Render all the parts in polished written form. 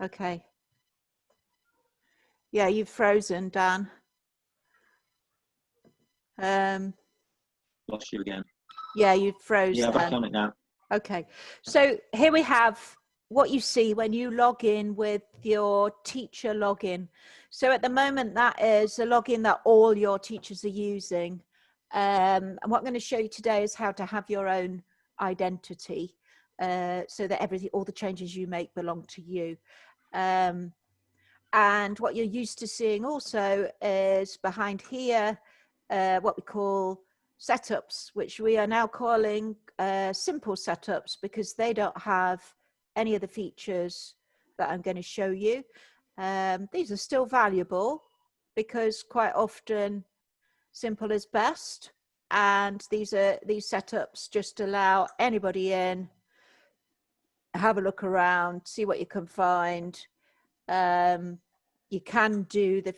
Okay. Yeah, you've frozen, Dan. Lost you again. Yeah, you've frozen. Yeah, back on it now. Okay. So here we have what you see when you log in with your teacher login. So at the moment, that is a login that all your teachers are using. And what I'm going to show you today is how to have your own identity, so that all the changes you make belong to you. And what you're used to seeing also is behind here, what we call setups, which we are now calling simple setups, because they don't have any of the features that I'm going to show you. These are still valuable because quite often simple is best. And these setups just allow anybody in, have a look around, see what you can find. You can do the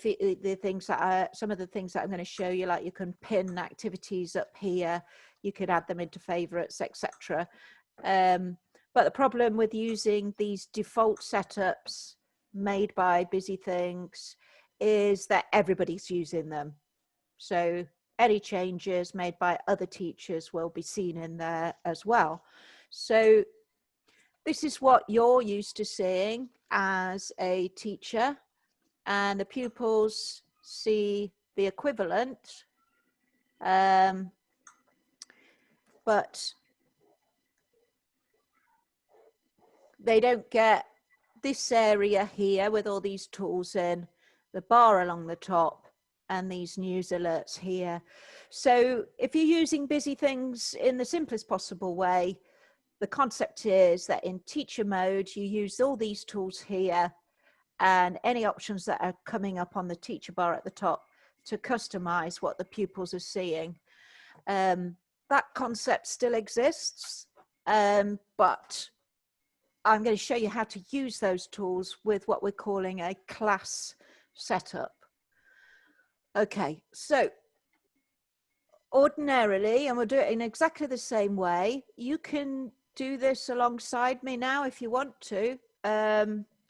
things that are some of the things that I'm going to show you, like you can pin activities up here, you could add them into favorites, etc. But the problem with using these default setups made by Busy Things is that everybody's using them. So any changes made by other teachers will be seen in there as well. So this is what you're used to seeing as a teacher, and the pupils see the equivalent, but they don't get this area here with all these tools in, the bar along the top, and these news alerts here. So if you're using Busy Things in the simplest possible way, the concept is that in teacher mode, you use all these tools here and any options that are coming up on the teacher bar at the top to customize what the pupils are seeing. That concept still exists, but I'm going to show you how to use those tools with what we're calling a class setup. Okay, so ordinarily, and we'll do it in exactly the same way, you can do this alongside me now if you want to,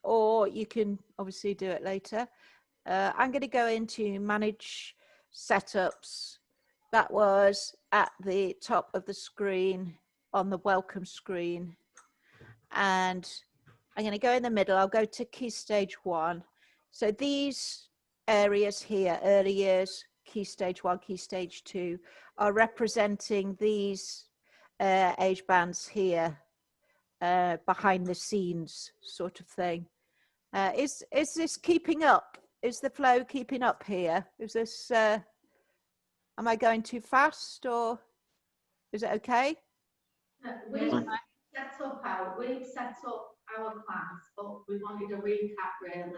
or you can obviously do it later. I'm going to go into manage setups. That was at the top of the screen on the welcome screen. And I'm going to go in the middle. I'll go to Key Stage 1. So these areas here, early years, Key Stage 1, Key Stage 2, are representing these age bands here, behind the scenes sort of thing. Is this keeping up? Is the flow keeping up here? Is this, am I going too fast, or is it okay? We've set up our class, but we wanted a recap really.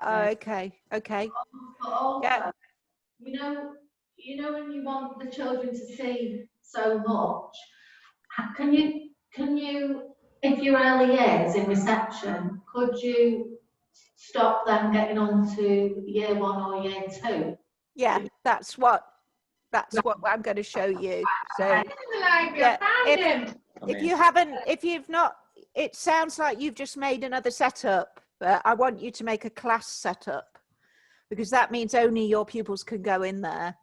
Okay. But also, Yeah. you know when you want the children to see so much, can you, if you're early years in reception, could you stop them getting on to year 1 or year 2? Yeah, that's what I'm going to show you. So yeah, if you've not, it sounds like you've just made another setup, but I want you to make a class setup, because that means only your pupils can go in there.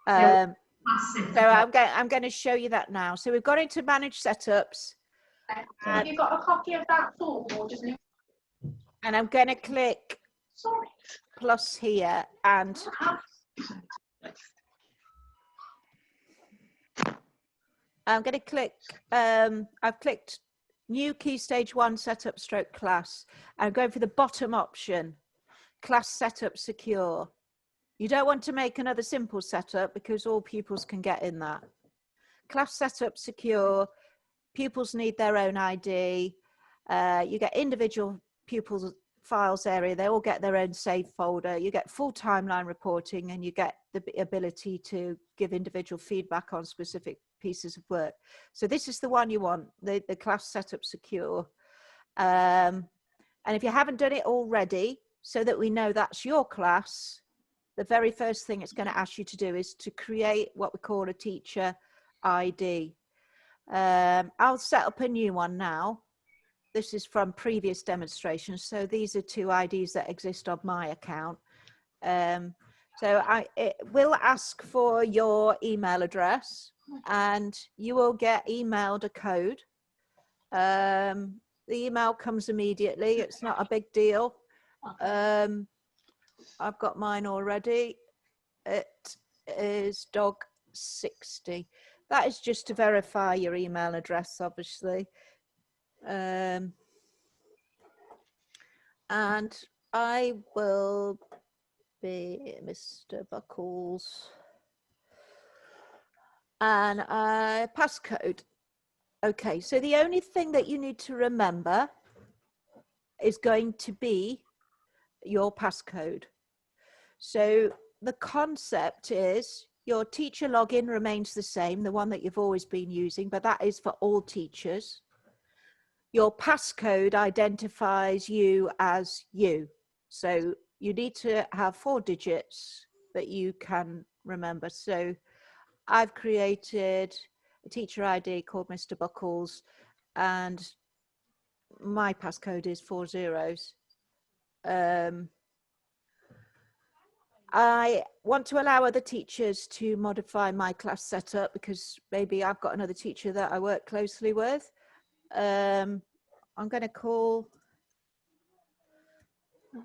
So I'm going to show you that now. So we've got into manage setups. Have you got a copy of that form, or just? And I'm going to click plus here, and I'm going to click, I've clicked new Key Stage 1 setup stroke class. I'm going for the bottom option, class setup secure. You don't want to make another simple setup because all pupils can get in that. Class setup secure, pupils need their own ID. You get individual pupils files area, they all get their own save folder. You get full timeline reporting, and you get the ability to give individual feedback on specific pieces of work. So this is the one you want, the class setup secure. And if you haven't done it already, so that we know that's your class, the very first thing it's going to ask you to do is to create what we call a teacher ID. I'll set up a new one now. this is from previous demonstrations. So these are 2 IDs that exist on my account. So it will ask for your email address, and you will get emailed a code. The email comes immediately. It's not a big deal. I've got mine already. It is dog60. That is just to verify your email address, obviously. And I will be Mr. Buckles. And passcode. Okay, so the only thing that you need to remember is going to be your passcode. So the concept is your teacher login remains the same, the one that you've always been using, but that is for all teachers. Your passcode identifies you as you. So you need to have 4 digits that you can remember. So I've created a teacher ID called Mr. Buckles, and my passcode is 4 zeros. I want to allow other teachers to modify my class setup because maybe I've got another teacher that I work closely with. I'm going to call,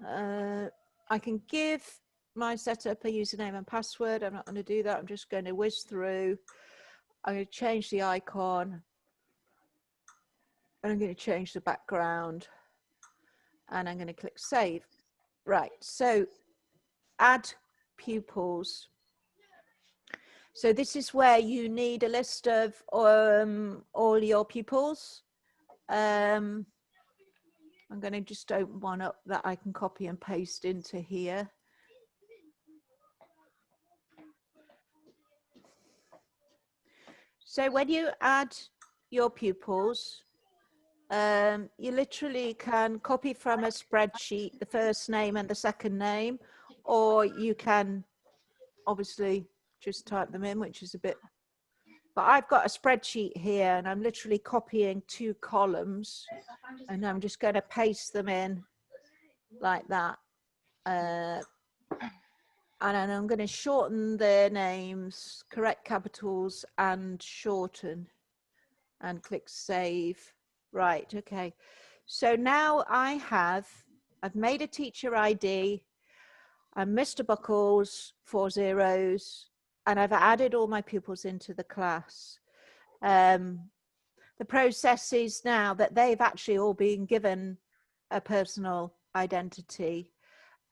I can give my setup a username and password. I'm not going to do that. I'm just going to whiz through. I'm going to change the icon. And I'm going to change the background. And I'm going to click save. Right, so add pupils. So this is where you need a list of all your pupils. I'm going to just open one up that I can copy and paste into here. So when you add your pupils, you literally can copy from a spreadsheet the first name and the second name, or you can obviously just type them in, which is a bit, but I've got a spreadsheet here and I'm literally copying 2 columns and I'm just going to paste them in like that. And then I'm going to shorten their names, correct capitals and shorten, and click save. Right, okay. So now I've made a teacher ID. I'm Mr. Buckles, 4 zeros, and I've added all my pupils into the class. The process is now that they've actually all been given a personal identity,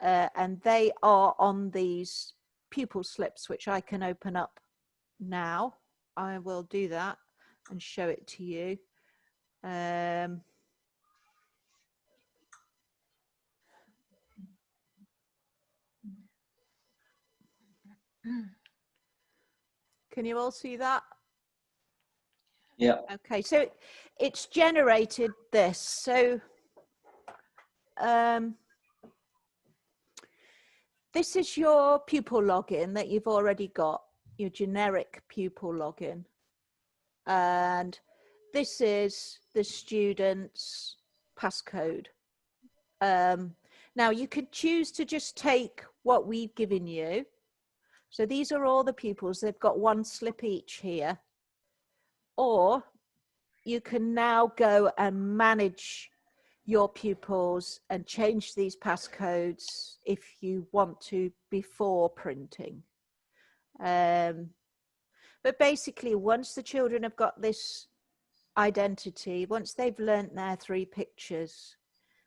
and they are on these pupil slips, which I can open up now. I will do that and show it to you. Can you all see that? Yeah. Okay, so it's generated this. So this is your pupil login that you've already got, your generic pupil login. And this is the student's passcode. Now you could choose to just take what we've given you. So these are all the pupils. They've got 1 slip each here. Or you can now go and manage your pupils and change these passcodes if you want to before printing. But basically, once the children have got this identity, once they've learnt their 3 pictures,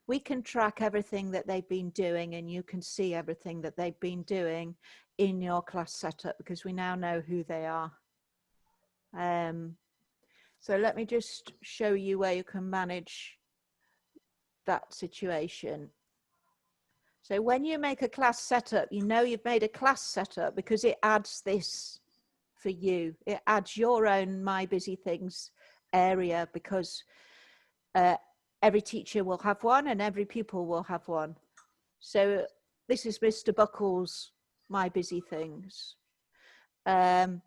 we can track everything that they've been doing, and you can see everything that they've been doing in your class setup because we now know who they are. So let me just show you where you can manage that situation. So when you make a class setup, you know you've made a class setup because it adds this for you. It adds your own My Busy Things area because every teacher will have one and every pupil will have one. So this is Mr. Buckles' My Busy Things. Because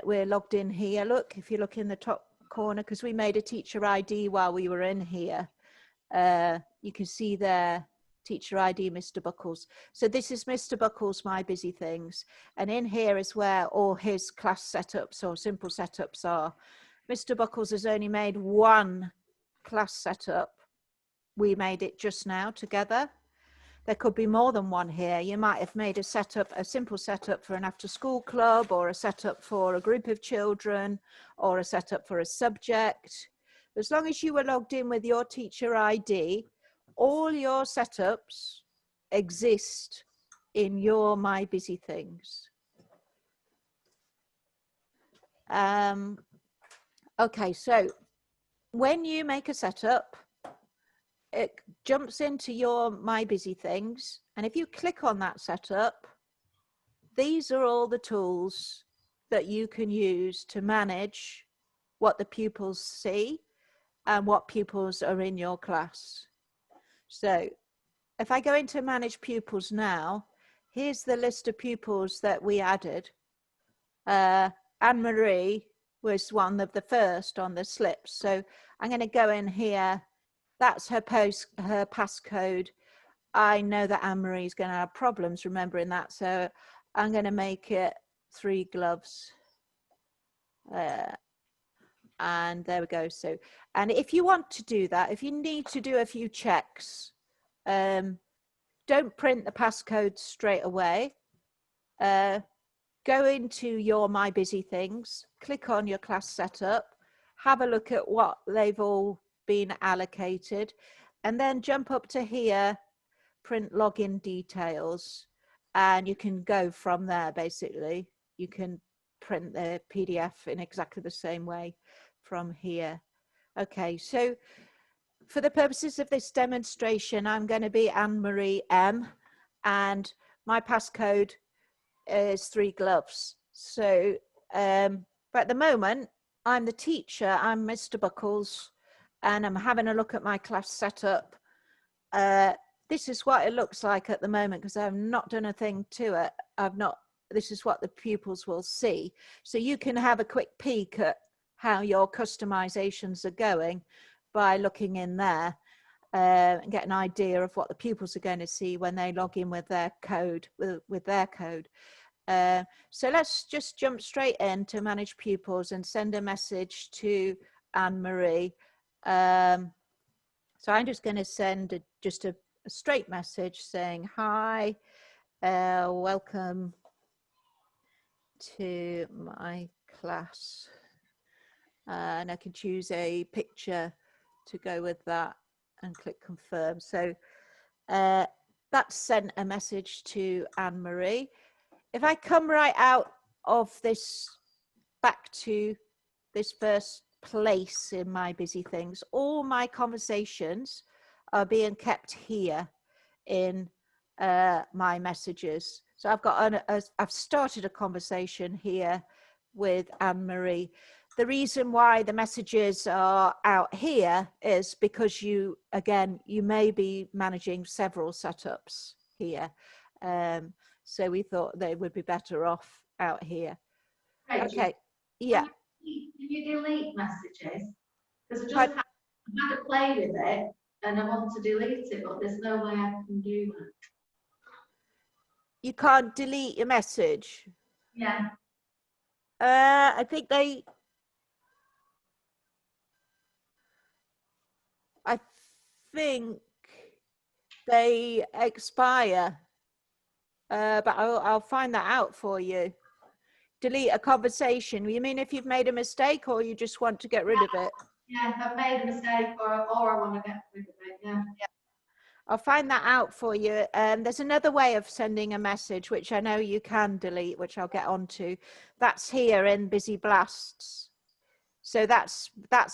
we're logged in here. Look, if you look in the top corner, because we made a teacher ID while we were in here. You can see there, teacher ID, Mr. Buckles. So this is Mr. Buckles' My Busy Things. And in here is where all his class setups or simple setups are. Mr. Buckles has only made one class setup. We made it just now together. There could be more than one here. You might have made a setup, a simple setup for an after school club, or a setup for a group of children, or a setup for a subject. As long as you were logged in with your teacher ID, all your setups exist in your My Busy Things. Okay, so when you make a setup, it jumps into your My Busy Things. And if you click on that setup, these are all the tools that you can use to manage what the pupils see and what pupils are in your class. So if I go into manage pupils now, here's the list of pupils that we added. Anne-Marie was one of the first on the slips. So I'm going to go in here. That's her passcode. I know that Anne-Marie is going to have problems remembering that. So I'm going to make it 3 gloves. And there we go. So, and if you want to do that, if you need to do a few checks, don't print the passcode straight away. Go into your My Busy Things, click on your class setup, have a look at what they've all been allocated, and then jump up to here, print login details, and you can go from there. Basically, you can print the PDF in exactly the same way from here. Okay, so for the purposes of this demonstration, I'm going to be Anne-Marie M, and my passcode is 3 gloves. So but at the moment I'm the teacher, I'm Mr. Buckles, and I'm having a look at my class setup. This is what it looks like at the moment, because I've not done a thing to it. This is what the pupils will see. So you can have a quick peek at how your customizations are going by looking in there and get an idea of what the pupils are going to see when they log in with their code, with their code. So let's just jump straight in to manage pupils and send a message to Anne-Marie. So I'm just going to send just a straight message saying, hi, welcome to my class. And I can choose a picture to go with that and click confirm. So that sent a message to Anne-Marie. If I come right out of this, back to this first place in My Busy Things, all my conversations are being kept here in my messages. So I've got I've started a conversation here with Anne-Marie. The reason why the messages are out here is because you may be managing several setups here. So we thought they would be better off out here. Rachel, okay, yeah. Can you delete messages? Because I just had to play with it and I want to delete it, but there's no way I can do that. You can't delete your message? Yeah. I think they expire, but I'll find that out for you. Delete a conversation. You mean if you've made a mistake, or you just want to get rid of it? Yeah, I've made a mistake, or I want to get rid of it. Yeah. I'll find that out for you. There's another way of sending a message, which I know you can delete, which I'll get onto. That's here in Busy Blasts. So that's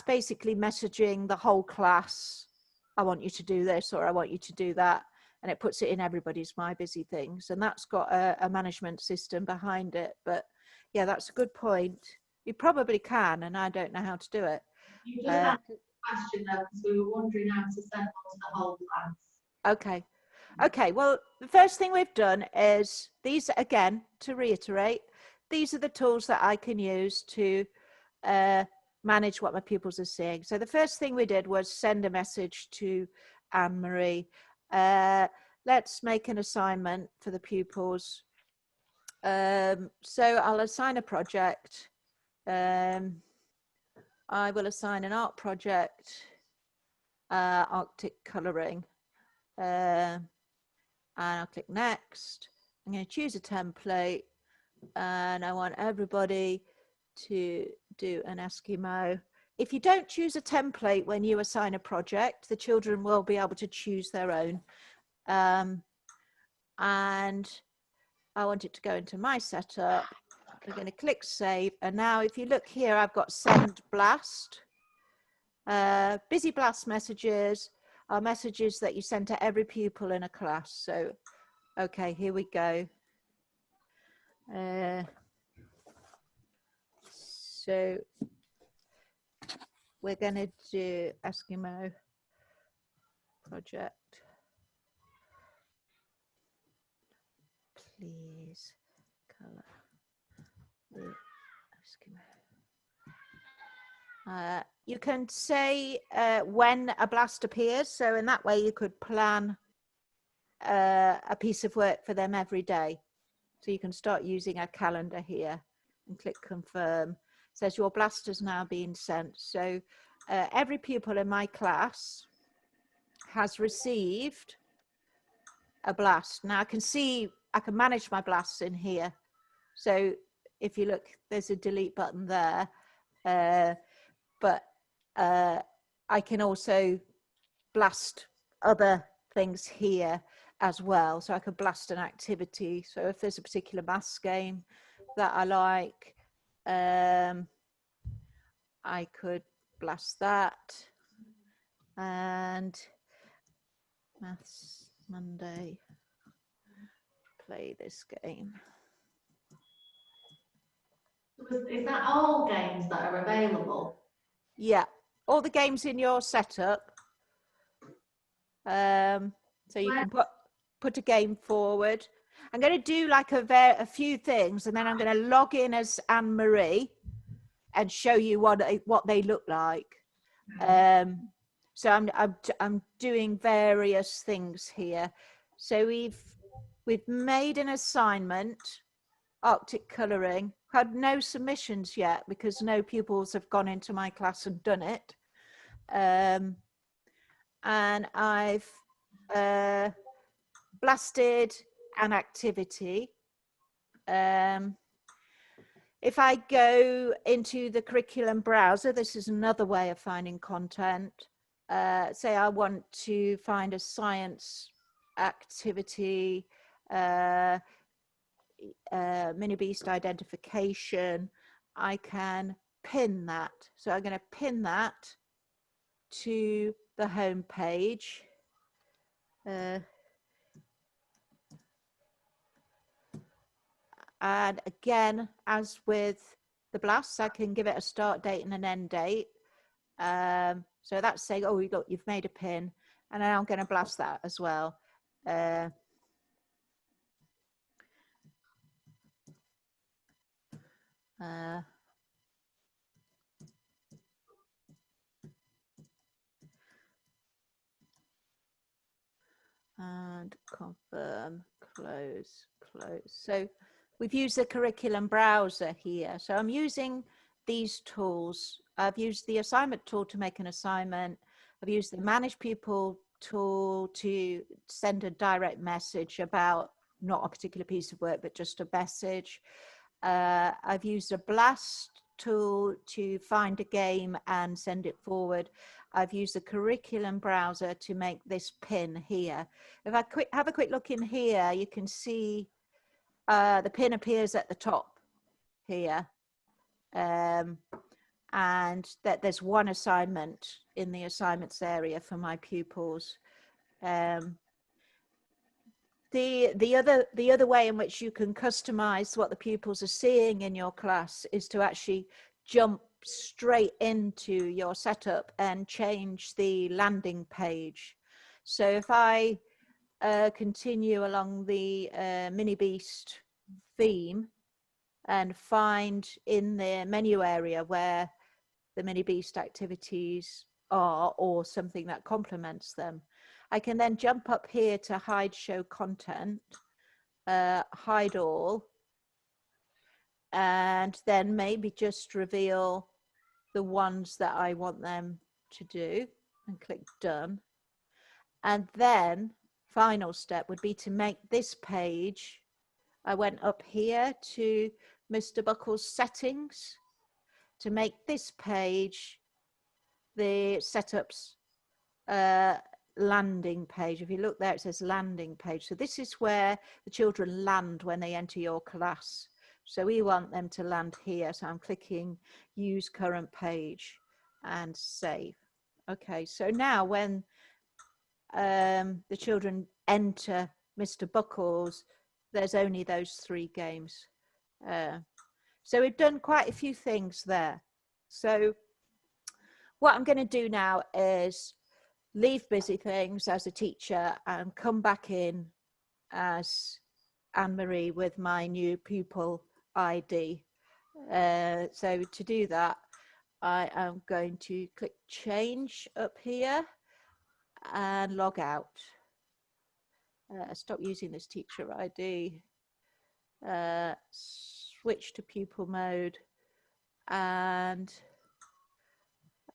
basically messaging the whole class. I want you to do this, or I want you to do that. And it puts it in everybody's My Busy Things. And that's got a management system behind it. But yeah, that's a good point. You probably can, and I don't know how to do it. You just asked a question though, because we were wondering how to send on to the whole class. Okay. Okay, well, the first thing we've done is these, again, to reiterate, these are the tools that I can use to manage what my pupils are seeing. So the first thing we did was send a message to Anne-Marie. Let's make an assignment for the pupils. So I'll assign a project. I will assign an art project, Arctic colouring, and I'll click next. I'm going to choose a template, and I want everybody to do an Eskimo. If you don't choose a template when you assign a project, the children will be able to choose their own. And I want it to go into my setup. I'm going to click save. And now if you look here, I've got send blast. Busy blast messages are messages that you send to every pupil in a class. So, okay, here we go. So we're going to do Eskimo project. Please color the Eskimo. You can say when a blast appears, so in that way you could plan a piece of work for them every day. So you can start using a calendar here and click confirm. It says your blast has now been sent. So every pupil in my class has received a blast. Now I can see, I can manage my blasts in here. So if you look, there's a delete button there, but I can also blast other things here as well. So I could blast an activity. So if there's a particular maths game that I like, I could blast that. And Maths Monday, play this game. Is that all games that are available? Yeah, all the games in your setup. So you can put a game forward. I'm going to do like a few things, and then I'm going to log in as Anne-Marie and show you what they look like. So I'm doing various things here. So we've made an assignment, Arctic colouring. Had no submissions yet because no pupils have gone into my class and done it. And I've blasted an activity. If I go into the curriculum browser, this is another way of finding content. Say I want to find a science activity, mini beast identification, I can pin that. So I'm going to pin that to the home page. And again, as with the blasts, I can give it a start date and an end date. So that's saying, oh, look, you've made a pin, and now I'm going to blast that as well. And confirm, close. So we've used the curriculum browser here. So I'm using these tools. I've used the assignment tool to make an assignment. I've used the manage pupil tool to send a direct message about not a particular piece of work, but just a message. I've used a blast tool to find a game and send it forward. I've used the curriculum browser to make this pin here. If I have a quick look in here, you can see the pin appears at the top here. And that there's one assignment in the assignments area for my pupils. The other way in which you can customize what the pupils are seeing in your class is to actually jump straight into your setup and change the landing page. So if I continue along the Mini Beast theme and find in the menu area where the Mini Beast activities are, or something that complements them. I can then jump up here to hide show content, hide all, and then maybe just reveal the ones that I want them to do and click done. And then final step would be to make this page. I went up here to Mr. Buckles' settings to make this page the setups landing page. If you look there, it says landing page. So this is where the children land when they enter your class. So we want them to land here. So I'm clicking use current page and save. Okay, so now when the children enter Mr. Buckles, there's only those 3 games. So we've done quite a few things there. So what I'm going to do now is leave busy things as a teacher and come back in as Anne-Marie with my new pupil ID. So to do that, I am going to click change up here and log out. Stop using this teacher ID. Switch to pupil mode and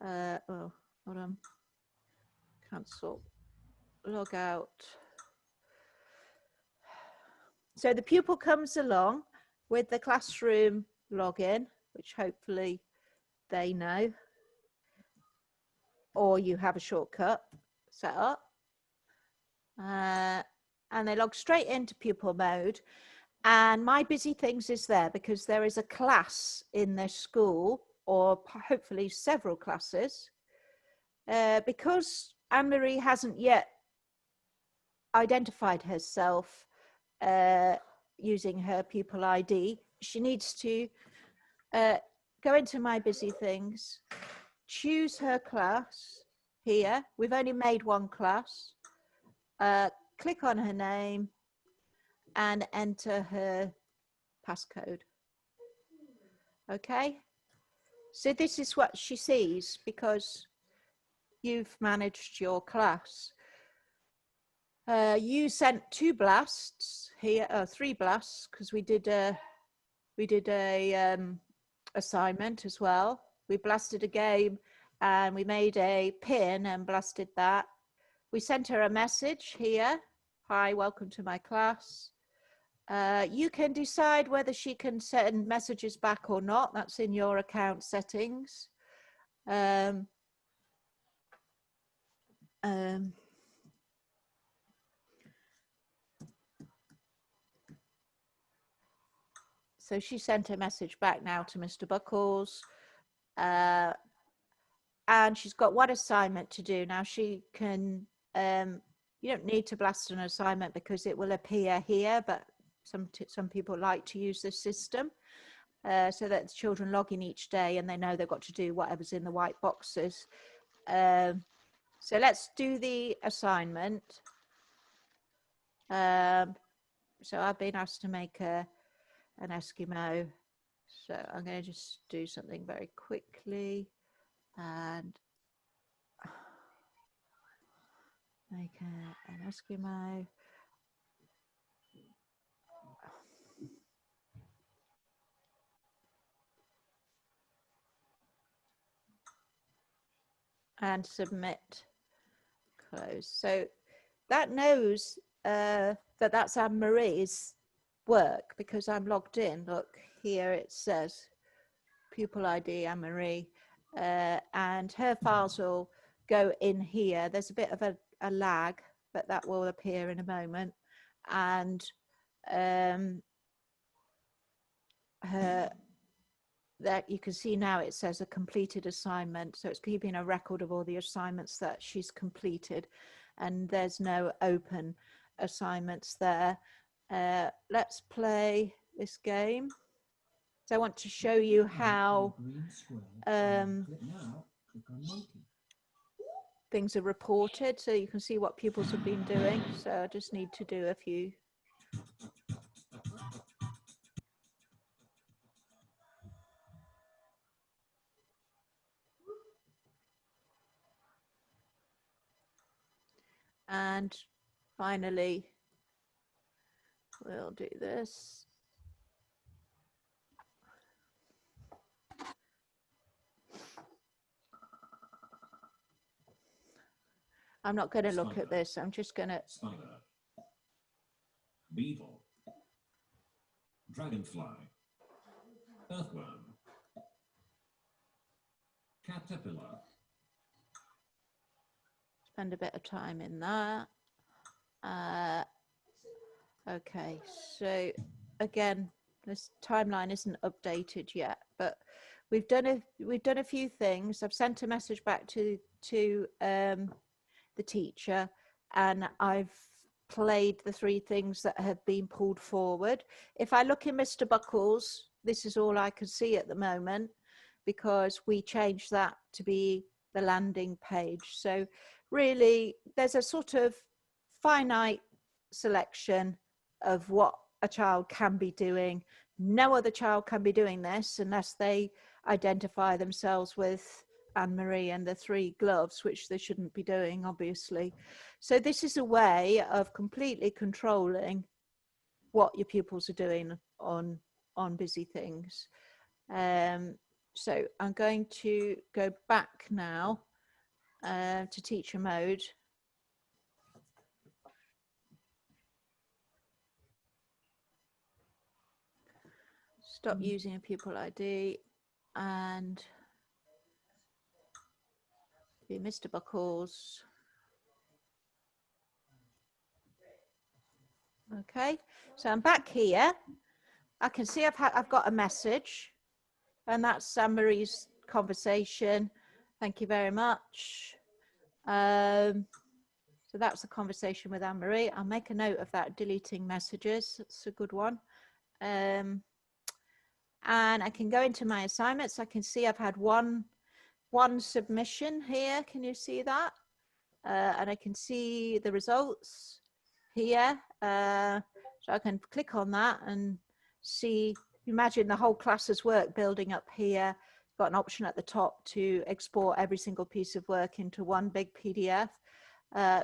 oh, hold on. Cancel. Log out. So the pupil comes along with the classroom login, which hopefully they know, or you have a shortcut set up, and they log straight into pupil mode. And my busy things is there because there is a class in their school, or hopefully several classes. Because Anne-Marie hasn't yet identified herself using her pupil ID, she needs to go into my busy things, choose her class here. We've only made 1 class. Click on her name and enter her passcode. Okay, so this is what she sees because you've managed your class. You sent 2 blasts here, 3 blasts, because we did a assignment as well. We blasted a game and we made a pin and blasted that. We sent her a message here. Hi, welcome to my class. You can decide whether she can send messages back or not. That's in your account settings. So she sent a message back now to Mr. Buckles. And she's got 1 assignment to do. Now she can, you don't need to blast an assignment because it will appear here, but some people like to use this system so that the children log in each day and they know they've got to do whatever's in the white boxes. So let's do the assignment. So I've been asked to make an Eskimo. So I'm going to just do something very quickly and make an Eskimo. And submit, close. So that knows that that's Anne-Marie's work because I'm logged in. Look, here it says pupil ID Anne-Marie, and her files will go in here. There's a bit of a lag, but that will appear in a moment. And that you can see now it says a completed assignment, so it's keeping a record of all the assignments that she's completed, and there's no open assignments there. Let's play this game. So I want to show you how things are reported, so you can see what pupils have been doing. So I just need to do a few. And finally, we'll do this. I'm not going to look at this. I'm just going to. Spider, beetle, dragonfly, earthworm, caterpillar. Spend a bit of time in that. Okay, so again, this timeline isn't updated yet, but we've done a few things. I've sent a message back to the teacher, and I've played the 3 things that have been pulled forward. If I look in Mr. Buckles, this is all I can see at the moment, because we changed that to be the landing page. So really, there's a sort of finite selection of what a child can be doing. No other child can be doing this unless they identify themselves with Anne-Marie and the 3 gloves, which they shouldn't be doing, obviously. So this is a way of completely controlling what your pupils are doing on busy things. So I'm going to go back now to teacher mode. Stop using a pupil ID and be Mr. Buckles. Okay, so I'm back here. I can see I've got a message, and that's Anne-Marie's conversation. Thank you very much. So that's a conversation with Anne-Marie. I'll make a note of that, deleting messages. It's a good one. And I can go into my assignments. I can see I've had one submission here. Can you see that? And I can see the results here. So I can click on that and see, imagine the whole class's work building up here. Got an option at the top to export every single piece of work into one big PDF,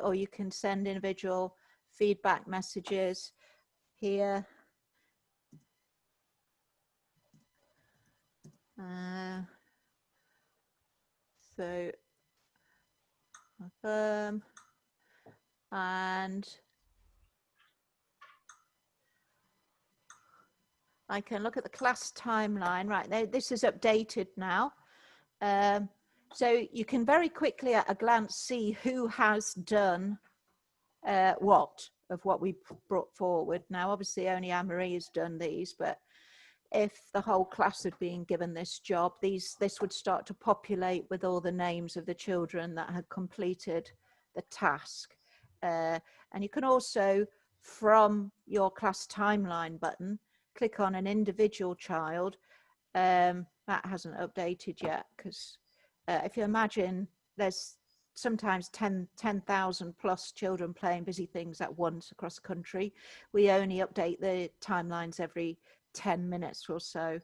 or you can send individual feedback messages here. So confirm, and I can look at the class timeline. Right, this is updated now. So you can very quickly at a glance see who has done what of what we brought forward. Now, obviously only Anne-Marie has done these, but if the whole class had been given this job, this would start to populate with all the names of the children that had completed the task. And you can also, from your class timeline button, click on an individual child. That hasn't updated yet, because if you imagine there's sometimes 10,000 plus children playing busy things at once across the country. We only update the timelines every 10 minutes or so,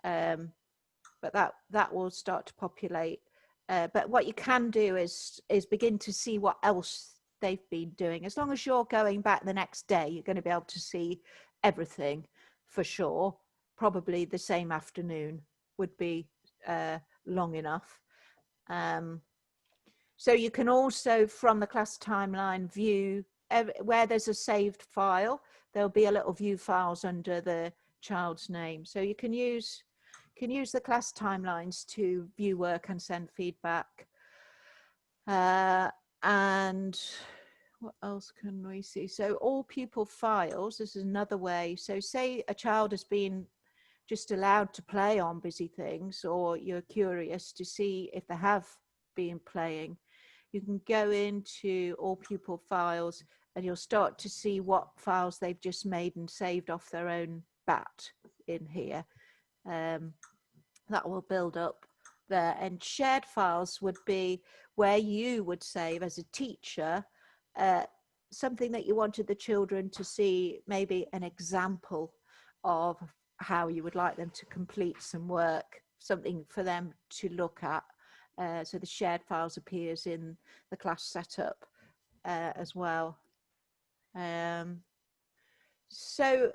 but that will start to populate. But what you can do is begin to see what else they've been doing. As long as you're going back the next day, you're going to be able to see everything for sure. Probably the same afternoon would be long enough. So you can also, from the class timeline, view where there's a saved file. There'll be a little view files under the child's name. So you can use the class timelines to view work and send feedback. And what else can we see? So all pupil files, this is another way. So say a child has been just allowed to play on busy things, or you're curious to see if they have been playing, you can go into all pupil files and you'll start to see what files they've just made and saved off their own bat in here. That will build up there. And shared files would be where you would save as a teacher something that you wanted the children to see, maybe an example of how you would like them to complete some work, something for them to look at. So the shared files appears in the class setup as well. So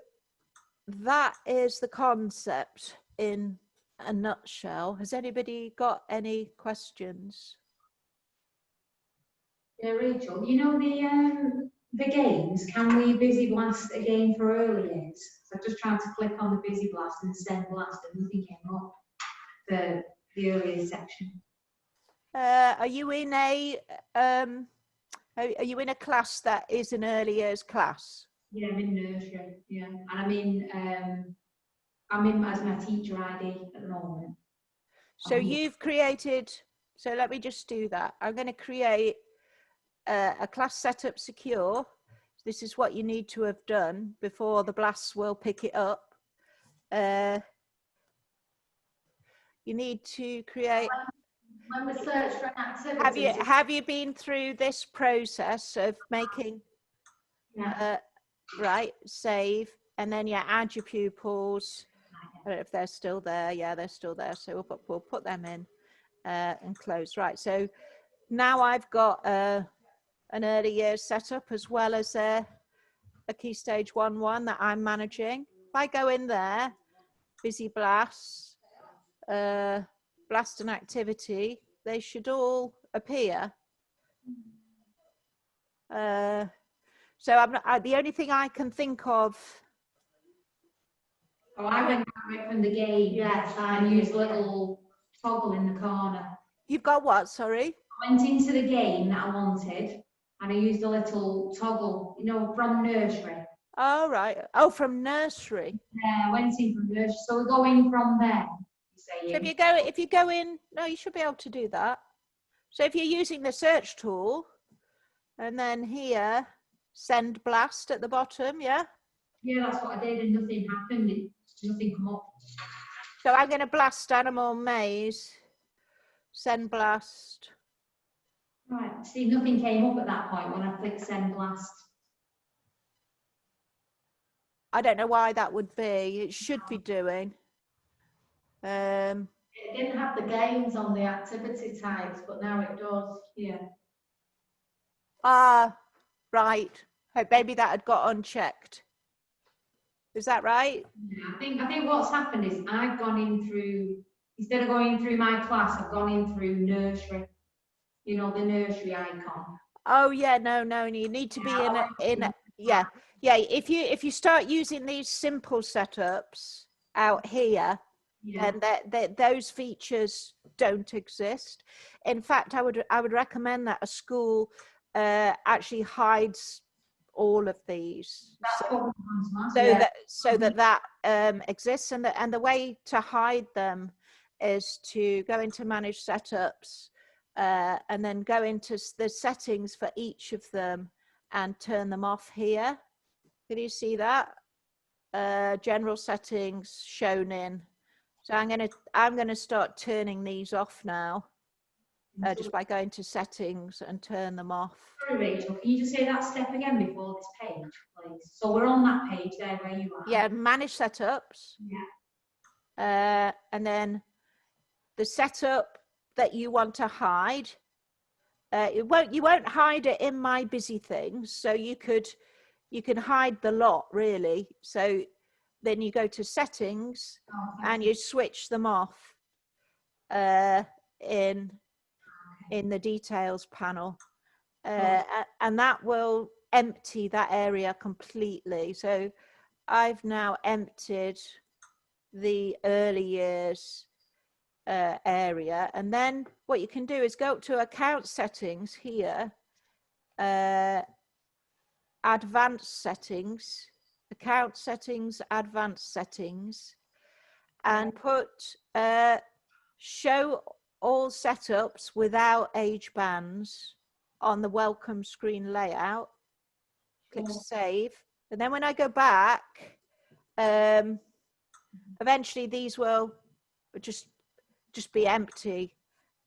that is the concept in a nutshell. Has anybody got any questions? Yeah, Rachel, you know the games, can we busy blast again for early years? So I've just tried to click on the busy blast and send blast and nothing came up for the earlier section. Are you in a class that is an early years class? Yeah, I'm in nursery, yeah, and I'm in as my teacher ID at the moment. So you've created, so let me just do that. I'm going to create a class setup secure. This is what you need to have done before the blasts will pick it up. You need to create. When we search for an activity, Have you been through this process of making? yeah. Right, save, and then you add your pupils. I don't know if they're still there. Yeah, they're still there. So we'll put them in and close. Right. So now I've got an early years setup as well as a key stage 1-1 that I'm managing. If I go in there, busy blasts, blast and activity, they should all appear. So I'm not, the only thing I can think of. Oh, I went back from the game. Yes, and used a little toggle in the corner. You've got what? Sorry. I went into the game that I wanted, and I used a little toggle, you know, from nursery. Oh right. Oh, from nursery. Yeah, I went in from nursery, so we're going from there. So if you go in, no, you should be able to do that. So if you're using the search tool, and then here, send blast at the bottom, yeah? Yeah, that's what I did, and nothing happened. Nothing come up. So I'm going to blast animal maze, send blast. Right, see, nothing came up at that point when I clicked send blast. I don't know why that would be. It should be doing. It didn't have the games on the activity types, but now it does. Yeah. Ah, right. Maybe that had got unchecked. Is that right? Yeah, I think what's happened is I've gone in through, instead of going through my class, I've gone in through nursery. You know, the nursery icon. Oh yeah, no, you need to be yeah. If you start using these simple setups out here, Yeah. then those features don't exist. In fact, I would recommend that a school actually hides all of these, That's what we want to ask. so that exists, and the way to hide them is to go into manage setups and then go into the settings for each of them and turn them off here. Can you see that? General settings shown in. So I'm gonna start turning these off now, just by going to settings and turn them off. Sorry, Rachel, can you just say that step again before this page, please? So we're on that page there where you are. Yeah, manage setups. Yeah. And then the setup that you want to hide. You won't hide it in my busy things. So you can hide the lot really. So then you go to settings and you switch them off in the details panel, and that will empty that area completely. So I've now emptied the early years area, and then what you can do is go up to account settings here, advanced settings, account settings, advanced settings, and put show all setups without age bands on the welcome screen layout. Click save, and then when I go back, eventually these will just be empty,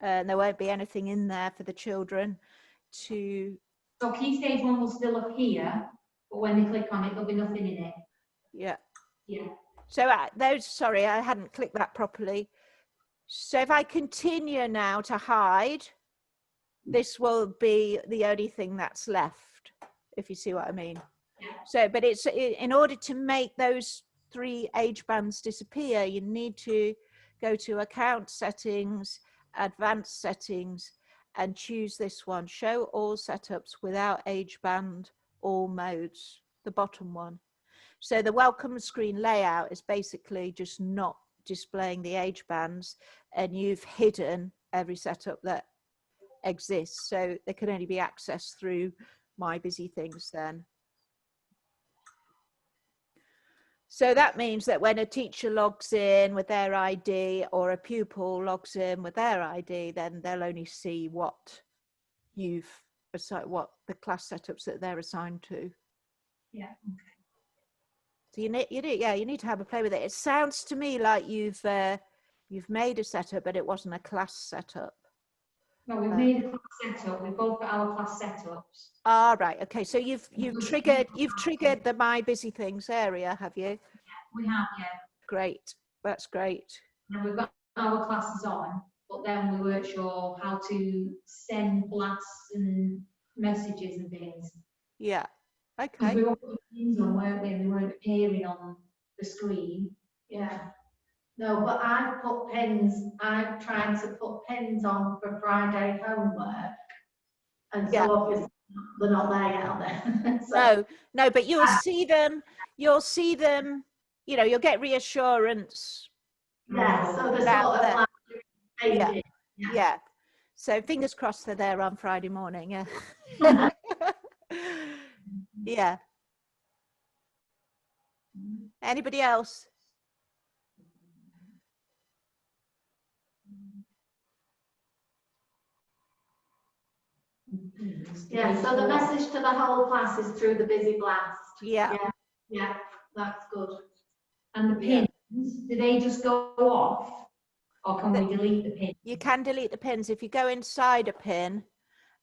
and there won't be anything in there for the children to. So key stage 1 will still appear, but when they click on it, there'll be nothing in it. Yeah. Yeah. So sorry, I hadn't clicked that properly. So if I continue now to hide, this will be the only thing that's left, if you see what I mean. Yeah. So, but it's in order to make those 3 age bands disappear, you need to go to account settings, advanced settings, and choose this one, show all setups without age band, all modes, the bottom one. So the welcome screen layout is basically just not displaying the age bands, and you've hidden every setup that exists, so they can only be accessed through My Busy Things then. So that means that when a teacher logs in with their ID or a pupil logs in with their ID, then they'll only see what you've assigned, what the class setups that they're assigned to. Yeah. So you need to have a play with it. It sounds to me like you've made a setup, but it wasn't a class setup. No, we've made a class setup. We've both got our class setups. Ah, right. Okay. So you've triggered the My Busy Things area, have you? We have, yeah. Great. That's great. And we've got our classes on, but then we weren't sure how to send blasts and messages and things. Yeah. Because Okay. we were putting things on, weren't we? And they weren't appearing on the screen. Yeah. No, but I've tried to put pins on for Friday homework. And so Yeah. obviously they're not there yet, are they? So, No, but you'll see them, you know, you'll get reassurance. yeah, so they're About sort of that. like Yeah. faded. Yeah. So fingers crossed they're there on Friday morning. Yeah. Yeah. Anybody else? Yeah, so the message to the whole class is through the busy blast. Yeah. Yeah, that's good. And the pins, do they just go off? Or can we delete the pin? You can delete the pins. If you go inside a pin,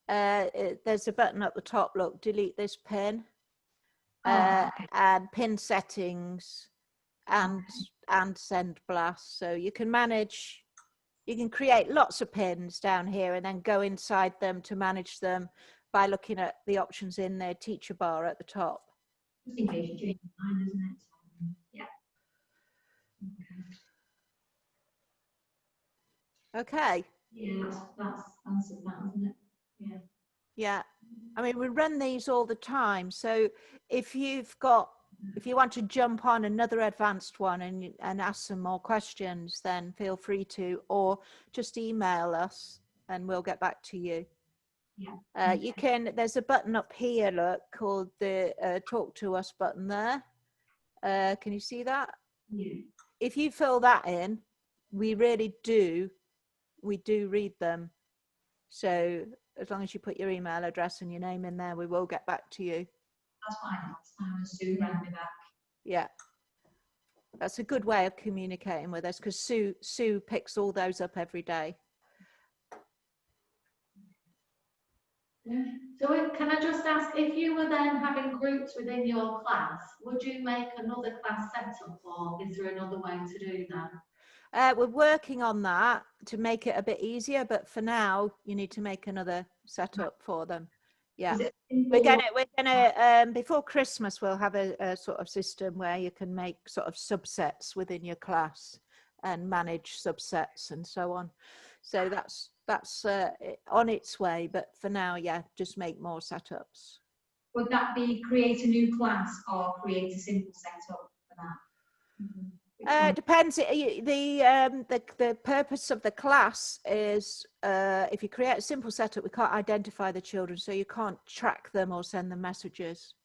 there's a button at the top, look, delete this pin. And pin settings and send blast. So you can manage, you can create lots of pins down here and then go inside them to manage them by looking at the options in their teacher bar at the top. Just in case you change your mind, isn't it? Yeah. Okay. Yeah, that's answered that, isn't it? Yeah. Yeah. I mean, we run these all the time. So if you want to jump on another advanced one and ask some more questions, then feel free to, or just email us and we'll get back to you. Yeah. You can, there's a button up here, look, called the Talk to Us button there. Can you see that? Yeah. If you fill that in, we do read them. So as long as you put your email address and your name in there, we will get back to you. That's fine. Last time Sue rang me back. Yeah. That's a good way of communicating with us because Sue picks all those up every day. So can I just ask, if you were then having groups within your class, would you make another class setup or is there another way to do that? We're working on that to make it a bit easier, but for now you need to make another setup for them. Yeah, we're gonna before Christmas we'll have a sort of system where you can make sort of subsets within your class and manage subsets and so on. So that's on its way, but for now, yeah, just make more setups. Would that be create a new class or create a simple setup for that? It depends. The purpose of the class is if you create a simple setup, we can't identify the children, so you can't track them or send them messages.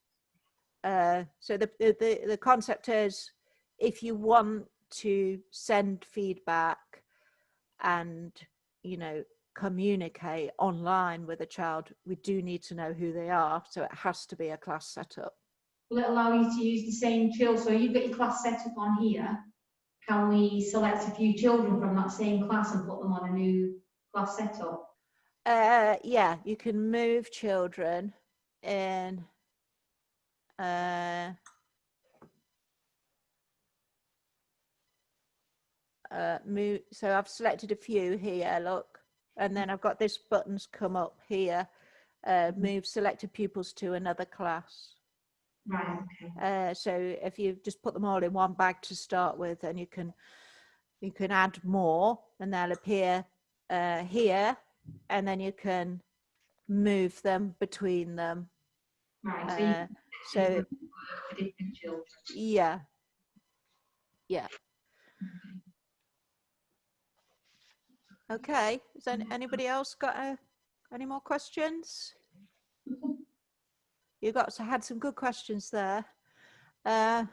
So the concept is if you want to send feedback and, you know, communicate online with a child, we do need to know who they are. So it has to be a class setup. Will it allow you to use the same children? So you've got your class set up on here. Can we select a few children from that same class and put them on a new class setup? Yeah, you can move children in. Move. So I've selected a few here. Look, and then I've got this buttons come up here, move selected pupils to another class. Right, okay. So if you just put them all in one bag to start with, and you can add more, and they'll appear here, and then you can move them between them. Right, So work for different children. yeah. Okay. Has anybody else got any more questions? You had some good questions there. Yeah,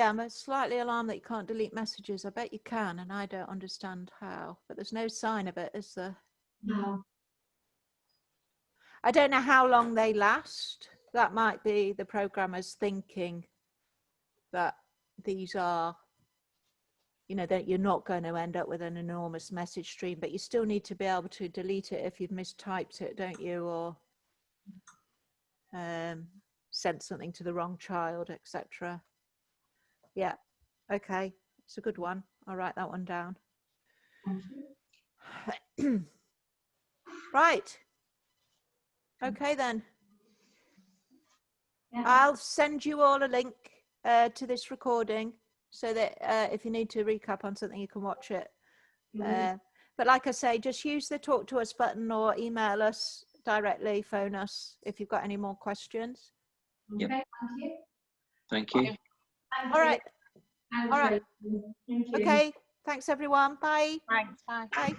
I'm slightly alarmed that you can't delete messages. I bet you can, and I don't understand how. But there's no sign of it, is there? No. I don't know how long they last. That might be the programmers thinking that these are, you know, that you're not going to end up with an enormous message stream, but you still need to be able to delete it if you've mistyped it, don't you? Or sent something to the wrong child, etc. Yeah. Okay. It's a good one. I'll write that one down. Right. Okay then. Yeah. I'll send you all a link to this recording so that if you need to recap on something, you can watch it. But like I say, just use the talk to us button or email us directly, phone us if you've got any more questions. Yep. Okay, thank you. Thank you. Thank All you. right. Thank All right. you. Thank you. Okay. Thanks everyone. Bye. Thanks, bye. Bye.